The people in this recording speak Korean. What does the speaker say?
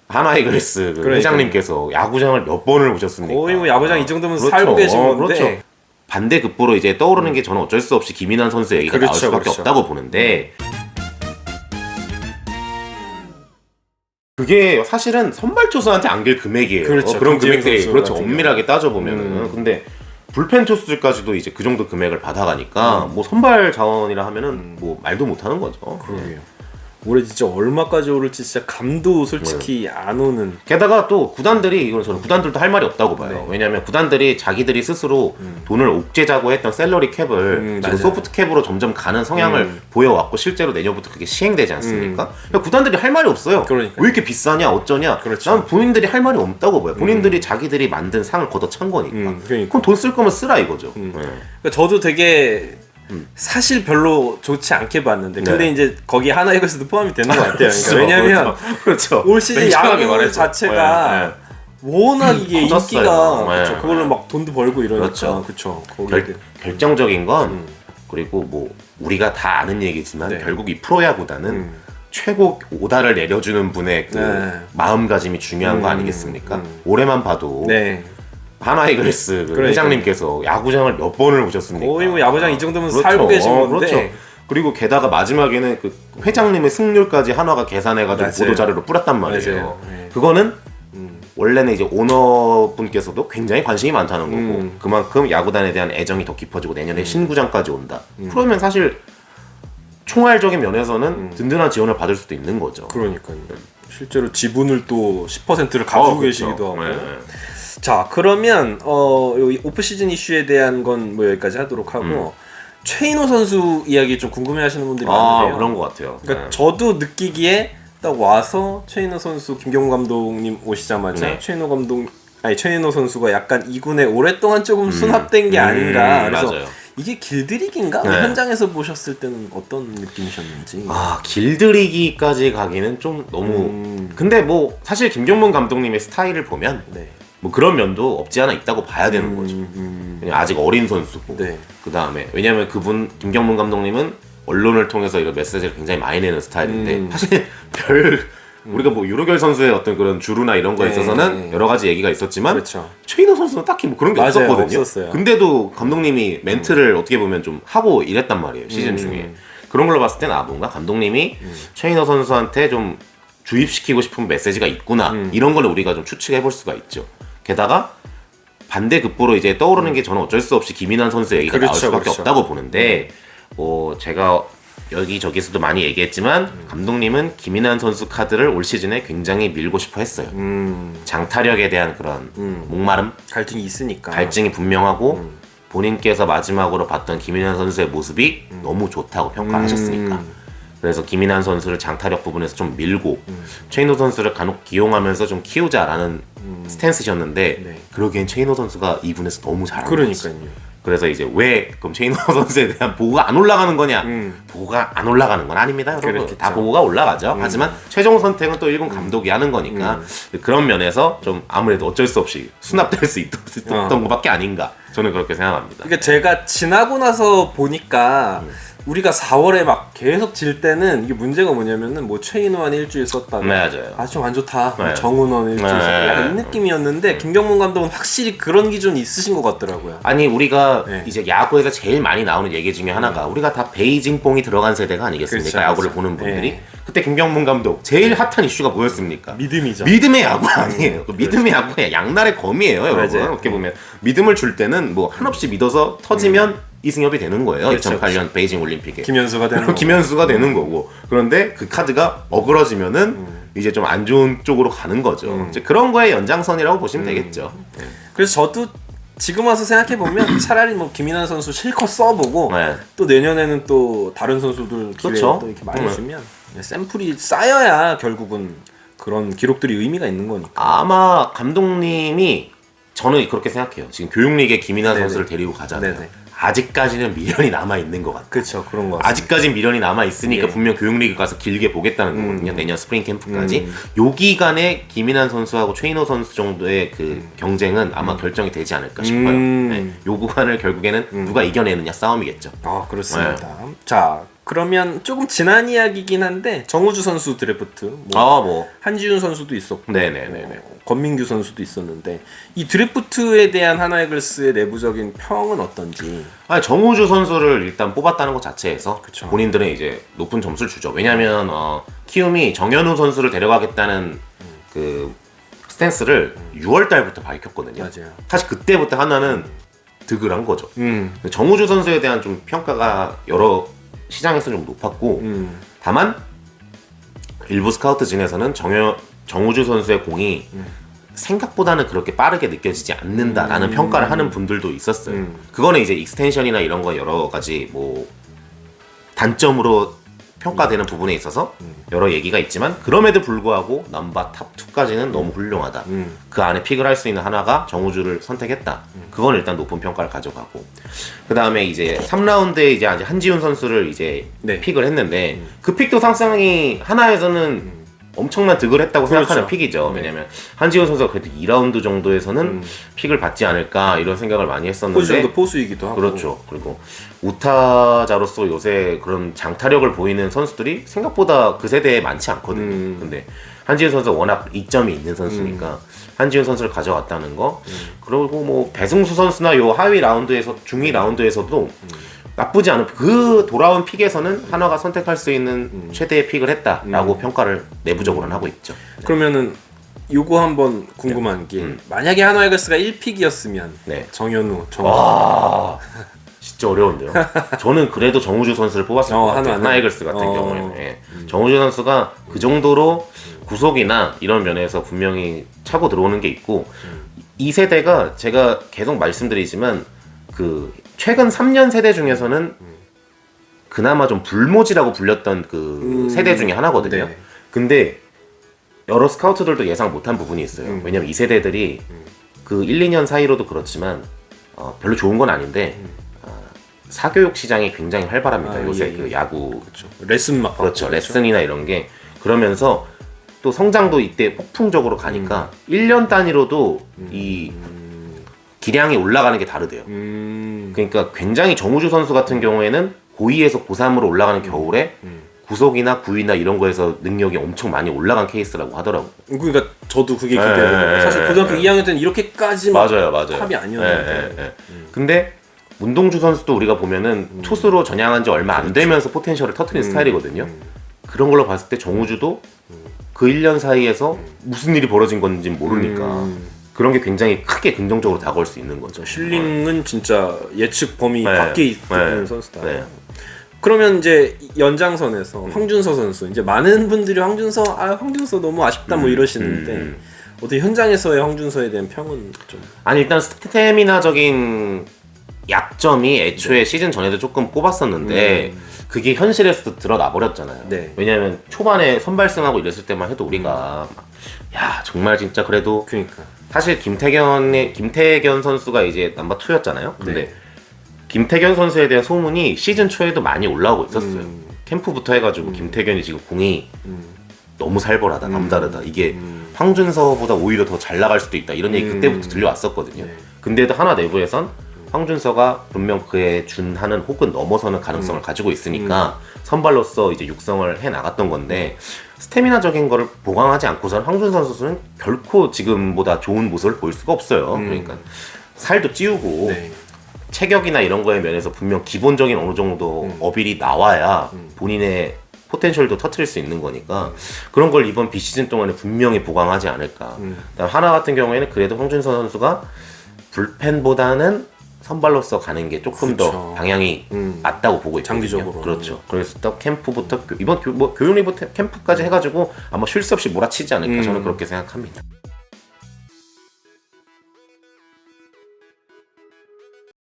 하나이글스 그 회장님께서 야구장을 몇 번을 오셨습니까? 거의 뭐 야구장 이 정도면 그렇죠. 살고 계신 건데. 그렇죠. 반대급부로 이제 떠오르는 게 저는 어쩔 수 없이 김인환 선수 얘기가 나올 수밖에 없다고 보는데 그게 사실은 선발 투수한테 안길 금액이에요. 그렇죠. 그런 금액들이 그렇죠. 같은 엄밀하게 따져보면은 근데 불펜 투수들까지도 이제 그 정도 금액을 받아가니까 뭐 선발 자원이라 하면은 뭐 말도 못하는 거죠. 그러게요. 올해 진짜 얼마까지 오를지 진짜 감도 솔직히 안 오는. 게다가 또 구단들이 이건 저는 구단들도 할 말이 없다고 봐요. 네. 왜냐하면 구단들이 자기들이 스스로 돈을 옥죄자고 했던 샐러리 캡을 지금 맞아요. 소프트 캡으로 점점 가는 성향을 보여왔고 실제로 내년부터 그게 시행되지 않습니까? 그러니까 구단들이 할 말이 없어요. 그러니까요. 왜 이렇게 비싸냐 어쩌냐. 그렇죠. 난 본인들이 할 말이 없다고 봐요. 본인들이 자기들이 만든 상을 걷어찬 거니까. 그러니까. 그럼 돈 쓸 거면 쓰라 이거죠. 네. 그러니까 저도 되게 사실 별로 좋지 않게 봤는데 근데 네. 이제 거기 하나이글스도 포함이 되는 것 같아요. 그러니까 왜냐면 그렇죠. 올 시즌 냉정하게 야구 말해서. 자체가 네, 네. 워낙 이게 커졌어요. 인기가 네. 그쵸, 그걸로 막 돈도 벌고 이러니까 그렇죠. 그쵸. 거기 결정적인 건 그리고 뭐 우리가 다 아는 얘기지만 네. 결국 이 프로야구단은 최고 오다를 내려주는 분의 그 네. 마음가짐이 중요한 거 아니겠습니까? 올해만 봐도 네. 하나이글스 그 회장님께서 야구장을 몇 번을 오셨습니까? 거의 뭐 야구장 이 정도면 그렇죠. 살고 계신 건데. 그렇죠. 그리고 게다가 마지막에는 그 회장님의 승률까지 한화가 계산해가지고 맞아요. 보도자료로 뿌렸단 말이에요. 맞아요. 네. 그거는 원래는 이제 오너분께서도 굉장히 관심이 많다는 거고 그만큼 야구단에 대한 애정이 더 깊어지고 내년에 신구장까지 온다. 그러면 사실 총알적인 면에서는 든든한 지원을 받을 수도 있는 거죠. 그러니까요. 실제로 지분을 또 10%를 가지고 그렇죠. 계시기도 하고. 네. 자, 그러면 여기 오프 시즌 이슈에 대한 건 뭐 여기까지 하도록 하고 최인호 선수 이야기 좀 궁금해하시는 분들이 많은데요. 그런 것 같아요. 그러니까 저도 느끼기에 딱 와서 최인호 선수 김경문 감독님 오시자마자 네. 최인호 선수가 약간 2군에 오랫동안 조금 수납된 게 아닌가. 그래서 맞아요. 이게 길들이기인가? 네. 현장에서 보셨을 때는 어떤 느낌이셨는지. 길들이기까지 가기는 좀 너무 근데 뭐 사실 김경문 감독님의 스타일을 보면 네. 뭐 그런 면도 없지 않아 있다고 봐야 되는 거죠. 그냥 아직 어린 선수고 네. 그 다음에 왜냐하면 그분 김경문 감독님은 언론을 통해서 이런 메시지를 굉장히 많이 내는 스타일인데 사실 우리가 뭐 유로결 선수의 어떤 그런 주루나 이런 거에 있어서는 여러 가지 얘기가 있었지만 그렇죠. 최인호 선수는 딱히 뭐 그런 게 맞아요. 없었거든요. 없었어요. 근데도 감독님이 멘트를 어떻게 보면 좀 하고 이랬단 말이에요. 시즌 중에. 그런 걸로 봤을 때는 뭔가 감독님이 최인호 선수한테 좀 주입시키고 싶은 메시지가 있구나. 이런 걸 우리가 좀 추측해 볼 수가 있죠. 게다가 반대급부로 이제 떠오르는 게 저는 어쩔 수 없이 김인환 선수 얘기가 나올 수밖에 없다고 보는데 제가 여기저기서도 많이 얘기했지만 감독님은 김인환 선수 카드를 올 시즌에 굉장히 밀고 싶어 했어요. 장타력에 대한 그런 목마름, 갈등이 있으니까. 갈증이 분명하고 본인께서 마지막으로 봤던 김인환 선수의 모습이 너무 좋다고 평가하셨으니까 그래서 김인환 선수를 장타력 부분에서 좀 밀고 최인호 선수를 간혹 기용하면서 좀 키우자라는 스탠스셨는데 네. 그러기엔 최인호 선수가 2군에서 너무 잘하는 거지. 그러니까요. 그래서 이제 왜 그럼 최인호 선수에 대한 보고가 안 올라가는 거냐? 보고가 안 올라가는 건 아닙니다, 여러분. 그렇겠죠. 다 보고가 올라가죠. 하지만 최종 선택은 또 1군 감독이 하는 거니까 그런 면에서 좀 아무래도 어쩔 수 없이 수납될 수 있었던 것밖에 아닌가. 저는 그렇게 생각합니다. 그러니까 제가 지나고 나서 보니까 우리가 4월에 막 계속 질 때는 이게 문제가 뭐냐면은 뭐 최인호한 일주일 썼다가 맞아요. 좀 안 좋다. 네. 정은원 일주일 네. 썼다. 약간 이 느낌이었는데 김경문 감독은 확실히 그런 기준이 있으신 것 같더라고요. 아니 우리가 네. 이제 야구에서 제일 많이 나오는 얘기 중에 하나가 우리가 다 베이징 뽕이 들어간 세대가 아니겠습니까? 그렇죠, 야구를 그렇죠. 보는 분들이. 네. 그때 김경문 감독 제일 핫한 이슈가 뭐였습니까? 믿음이죠. 믿음의 야구 아니에요. 그 믿음의 야구의 양날의 검이에요, 여러분. 맞아요. 어떻게 보면 믿음을 줄 때는 뭐 한없이 믿어서 터지면 이승엽이 되는 거예요. 그렇죠, 2008년 베이징 올림픽에. 김현수가 되는 김현수가 되는 거고. 그런데 그 카드가 어그러지면은 이제 좀 안 좋은 쪽으로 가는 거죠. 이제 그런 거의 연장선이라고 보시면 되겠죠. 네. 그래서 저도 지금 와서 생각해보면 차라리 뭐 김인환 선수 실컷 써보고 네. 또 내년에는 또 다른 선수들 기회 그렇죠. 또 이렇게 많이 주면 샘플이 쌓여야 결국은 그런 기록들이 의미가 있는 거니까. 아마 감독님이 저는 그렇게 생각해요. 지금 교육리그에 김인환 네네. 선수를 데리고 가잖아요. 네네. 아직까지는 미련이 남아 있는 것 같아요. 그렇죠, 그런 거 같아요. 아직까진 미련이 남아 있으니까 예. 분명 교육리그 가서 길게 보겠다는 거거든요. 내년 스프링 캠프까지. 요 기간에 김인환 선수하고 최인호 선수 정도의 그 경쟁은 아마 결정이 되지 않을까 싶어요. 네. 요 구간을 결국에는 누가 이겨내느냐 싸움이겠죠. 그렇습니다. 자, 그러면 조금 지난 이야기긴 한데 정우주 선수 드래프트, 뭐 뭐 한지훈 선수도 있었고, 네네네네. 권민규 선수도 있었는데 이 드래프트에 대한 하나이글스의 내부적인 평은 어떤지. 아니, 정우주 선수를 일단 뽑았다는 것 자체에서 그쵸. 본인들은 이제 높은 점수를 주죠. 왜냐하면 키움이 정현우 선수를 데려가겠다는 그 스탠스를 6월 달부터 밝혔거든요. 맞아요. 사실 그때부터 하나는 득을 한 거죠. 음. 정우주 선수에 대한 좀 평가가 여러 시장에서 좀 높았고, 다만 일부 스카우트진에서는 정우주 선수의 공이 생각보다는 그렇게 빠르게 느껴지지 않는다라는 평가를 하는 분들도 있었어요. 그거는 이제 익스텐션이나 이런 거 여러 가지 뭐 단점으로 평가되는 부분에 있어서 여러 얘기가 있지만, 그럼에도 불구하고 넘버 탑 2까지는 너무 훌륭하다. 그 안에 픽을 할 수 있는 하나가 정우주를 선택했다. 그건 일단 높은 평가를 가져가고, 그 다음에 이제 3라운드에 이제 한지훈 선수를 이제 네. 픽을 했는데, 그 픽도 상당히 하나에서는 엄청난 득을 했다고 생각하는 그렇죠. 픽이죠. 왜냐면 한지훈 선수가 그래도 2라운드 정도에서는 픽을 받지 않을까 이런 생각을 많이 했었는데, 포지션도 포수이기도 하고. 그렇죠. 그리고 우타자로서 요새 그런 장타력을 보이는 선수들이 생각보다 그 세대에 많지 않거든요. 근데 한지훈 선수가 워낙 이점이 있는 선수니까 한지훈 선수를 가져왔다는 거. 그리고 뭐 배승수 선수나 요 하위 라운드에서, 중위 라운드에서도 나쁘지 않은, 그 돌아온 픽에서는 하나가 선택할 수 있는 최대의 픽을 했다라고 평가를 내부적으로는 하고 있죠. 그러면은 요거 한번 궁금한 게, 만약에 하나이글스가 1픽이었으면 네. 정현우, 와, 진짜 어려운데요. 저는 그래도 정우주 선수를 뽑았을 것 같아요. 하나이글스 같은 경우에는. 예. 정우주 선수가 그 정도로 구속이나 이런 면에서 분명히 차고 들어오는 게 있고, 이 세대가 제가 계속 말씀드리지만 그 최근 3년 세대 중에서는 그나마 좀 불모지라고 불렸던 그 세대 중에 하나거든요. 네. 근데 여러 스카우트들도 예상 못한 부분이 있어요. 왜냐면 이 세대들이 그 1, 2년 사이로도 그렇지만 별로 좋은 건 아닌데 사교육 시장이 굉장히 활발합니다. 요새 예. 그 야구, 그렇죠. 레슨 막 그렇죠. 받고, 레슨이나 이런 게. 그러면서 또 성장도 이때 폭풍적으로 가니까 1년 단위로도 이 기량이 올라가는 게 다르대요. 그러니까 굉장히 정우주 선수 같은 경우에는 고2에서 고3으로 올라가는 겨울에 구속이나 구위나 이런 거에서 능력이 엄청 많이 올라간 케이스라고 하더라고요. 그러니까 저도 그게 기대돼요. 사실 고등학교 2학년 때는 이렇게까지 막 맞아요. 탑이 아니었는데. 근데 문동주 선수도 우리가 보면은 투수로 전향한 지 얼마 안 되면서 포텐셜을 터트린 스타일이거든요. 그런 걸로 봤을 때 정우주도 그 1년 사이에서 무슨 일이 벌어진 건지 모르니까 그런 게 굉장히 크게 긍정적으로 다가올 수 있는 거죠. 힐링은 진짜 예측 범위 밖에 있는 선수다. 네. 그러면 이제 연장선에서 황준서 선수, 이제 많은 분들이 황준서 너무 아쉽다 뭐 이러시는데 어떻게 현장에서의 황준서에 대한 평은 좀. 아니, 일단 스태미나적인 약점이 애초에 시즌 전에도 조금 꼽았었는데 그게 현실에서 드러나 버렸잖아요. 네. 왜냐면 초반에 선발승하고 이랬을 때만 해도 우리가 야, 정말 진짜 그래도, 그러니까 사실 김태견 선수가 이제 넘버 2였잖아요. 근데 네. 김태견 선수에 대한 소문이 시즌 초에도 많이 올라오고 있었어요. 캠프부터 해가지고 김태견이 지금 공이 너무 살벌하다, 남다르다. 이게 황준서보다 오히려 더 잘 나갈 수도 있다. 이런 얘기 그때부터 들려왔었거든요. 네. 근데도 하나 내부에선 황준서가 분명 그에 준하는 혹은 넘어서는 가능성을 가지고 있으니까 선발로서 이제 육성을 해 나갔던 건데, 스태미나적인 거를 보강하지 않고서는 황준서 선수는 결코 지금보다 좋은 모습을 보일 수가 없어요. 그러니까 살도 찌우고 네. 체격이나 이런 거에 면에서 분명 기본적인 어느 정도 어빌이 나와야 본인의 포텐셜도 터트릴 수 있는 거니까 그런 걸 이번 비시즌 동안에 분명히 보강하지 않을까. 그다음 하나 같은 경우에는 그래도 황준서 선수가 불펜보다는 선발로서 가는 게 조금 더 그렇죠. 방향이 맞다고 보고 있거든요. 장기적으로. 그렇죠. 그래서 또 캠프부터 이번 교육리부터 캠프까지 해가지고 아마 쉴 새 없이 몰아치지 않을까 저는 그렇게 생각합니다.